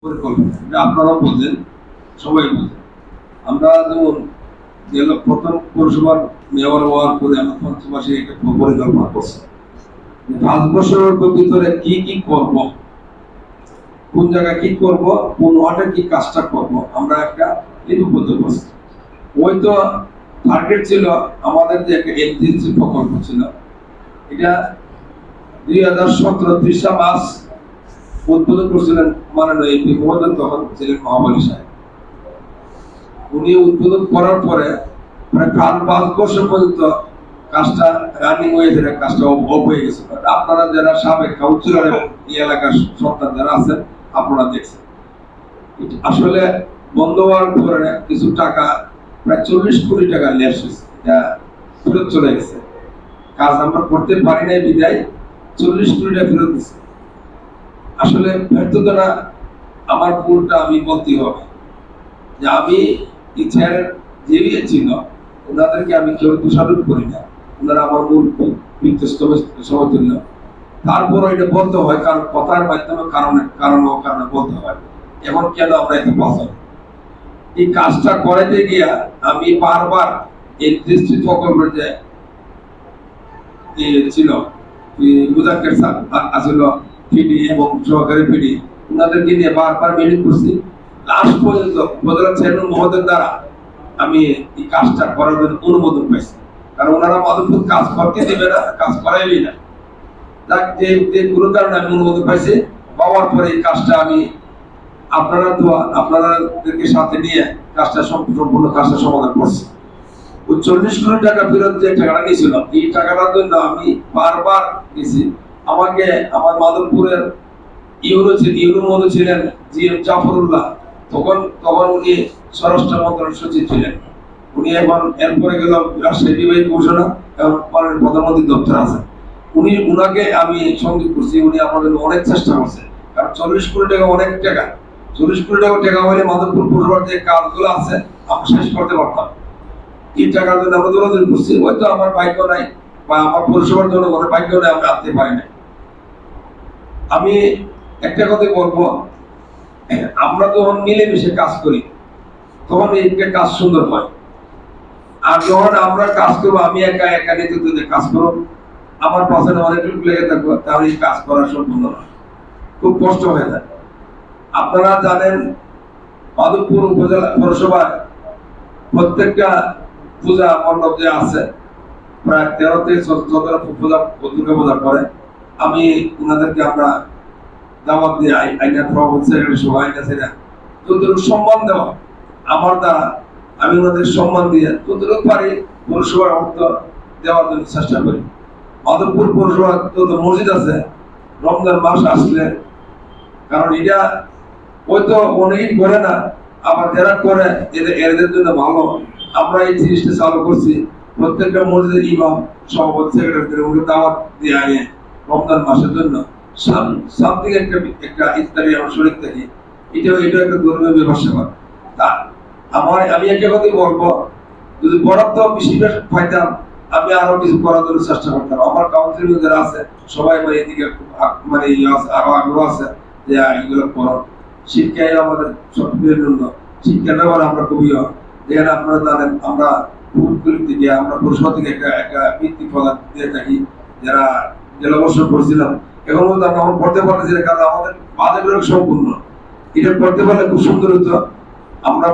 পরিকল্পনা আপনারা বোঝেন, সবাই বোঝেন। আমরা যেমন গেল প্রথম পৌরসভার মেয়র হওয়ার পরে আমরা পঞ্চমাসে একটা পরিকল্পনা করছি, 5 বছরের ভিতরে কি কি করব, কোন জায়গায় কি করব, কোন ওয়ার্ডে কি কাজটা করব, আমরা একটা লিপিবদ্ধ করছি। ওই তো টার্গেট ছিল আমাদের যে একটা এনজিসি প্রকল্প ছিল, এটা 2017 30 মার্চ উদ্বোধন করছিলেন মাননীয় এমপি মহোদয়, তখন ছিলেন মহাবলী সাহেব। উনি উদ্বোধন করার পরে প্রায় 5 বছর পর্যন্ত কাজটা রানিং হয়ে ধরে কাজটা অফ হয়ে গেছে। আপনারা যারা সাবেক কাউন্সিলর এই এলাকার সন্তান যারা আছেন আপনারা দেখছেন, আসলে বন্ধ হওয়ার পরে কিছু টাকা প্রায় 40 কোটি টাকা লেস হয়েছে, এটা ফেরত চলে গেছে। কাজ আমরা করতে পারি নাই বিদায় 40 কোটি টাকা ফেরত দিচ্ছে। আসলে ব্যর্থতাটা আমার ভুলটা আমি বলতে হবে যে আমি ইচ্ছার যে ছিল ওনাদেরকে আমি কেউ দোষারোপ করি না, ওনারা আমার মূল সমতুল্য। তারপর এটা বলতে হয় কারণ কথার মাধ্যমে কারণ অকারণে বলতে হয়। এখন কেন আমরা এত পছন্দ এই কাজটা করাতে গিয়া আমি বারবার এই দৃষ্টির প্রকল্পের যে ছিল মুজাক্কের স্যার আসলে পিডি এবং সহকারী পিডি ওনাদেরকে নিয়ে বারবার মিটিং করছি। লাস্ট পর্যন্ত উপজেলা চেয়ারম্যান মহোদয়ের দ্বারা আমি এই কাজটা করার জন্য অনুমোদন পাইছি, কারণ ওনারা মাধবপুর কাজ করতে দেবে না, কাজ করাইবি না। যাক, যে কোনো কারণে আমি অনুমোদন পাইছি, পাওয়ার পরে এই কাজটা আমি আপনাদেরকে সাথে নিয়ে কাজটা সম্পূর্ণ কাজটা সমাধান করছি। ওই 40 কোটি টাকা ফেরত যে টাকাটা নিয়েছিল, এই টাকাটার জন্য আমি বারবার গেছি। আমাকে আমার মাধবপুরের ইউনো মধ্যে ছিলেন জি এম জাফরুল্লাহ, তখন উনি স্বরাষ্ট্র মন্ত্রণালয়ের সচিব ছিলেন। উনি এখন এরপরে গেল রাজশাহী বিভাগীয় ঘোষণা এবং প্রধানমন্ত্রী দপ্তর আছে। উনাকে আমি সংযোগ করছি, উনি আমার জন্য অনেক চেষ্টা করছে, কারণ 40 কোটি টাকা অনেক টাকা। 40 কোটি টাকা হলে মাধবপুর পৌরসভার যে কাজগুলো আছে আমরা শেষ করতে পারতাম। এই টাকার জন্য আমরা দৌড়াদৌড়ি করছি, হয়তো আমার ভাগ্য নাই বা আমার পৌরসভার জনগণের ভাগ্য নাই, আমরা আনতে পারি না। আমি একটা কথা বলবো, আমরা যখন মিলেমিশে কাজ করি তখন একটা কাজ সুন্দর হয়। আর যখন আমরা কাজ করবো, আমি একা একা নেতৃত্বে কাজ করব, আমার পাশে অনেক লোক লেগে থাকবো, তাহলে এই কাজ করা সম্পূর্ণ নয়, খুব কষ্ট হয়ে যায়। আপনারা জানেন মাধবপুর উপজেলা পৌরসভায় প্রত্যেকটা পূজা মণ্ডপ যে আছে প্রায় 13 থেকে 14 পূজা দুর্গা পূজা করে। আমি ওনাদেরকে আমরা দাওয়াত দিয়ে আইনের প্রভাব সেক্রেটারি সহ আইনা ছেড়ে যতটুকু সম্মান দেওয়া আমার দ্বারা আমি ওনাদের সম্মান দিয়ে যতটুকু পারি পৌরসভার অর্থ দেওয়ার জন্য চেষ্টা করি। মাধবপুর পৌরসভা যত মসজিদ আছে রমজান মাস আসলে, কারণ এটা হয়তো অনেকেই করে না, আবার যারা করে এদের জন্য ভালো, আমরা এই জিনিসটা চালু করছি। প্রত্যেকটা মসজিদের ইমাম সভাপতি সেক্রেটারি দাওয়াত দিয়ে আনে রমজান মাসের জন্য সামথিং একটা ইফতারি আমরা শরীর থাকি, এটা একটা ধর্মীয় ব্যবসা। তা আমি একটা কথাই বলবো, যদি বরাদ্দ বেশি পাইতাম আমি আরো কিছু করার জন্য চেষ্টা করতাম। আমার কাউন্সিলর যারা আছে সবাই এদিকে মানে আরো আগ্রহ আছে যে এগুলো করো। শিক্ষাই আমাদের সবচেয়ে জন্য শিক্ষার ব্যাপারে আমরা খুবই, যেখানে আপনারা জানেন আমরা থেকে আমরা পৌরসভা থেকে একটা ভিত্তিক প্রদান দিয়ে থাকি, যারা জেলা বর্ষণ করছিলাম এখন পর্যন্ত আমরা করতে পারতেছি না, কারণ আমাদের বাজেট সম্পূর্ণ। এটা করতে পারলে খুব সুন্দর হতো। আমরা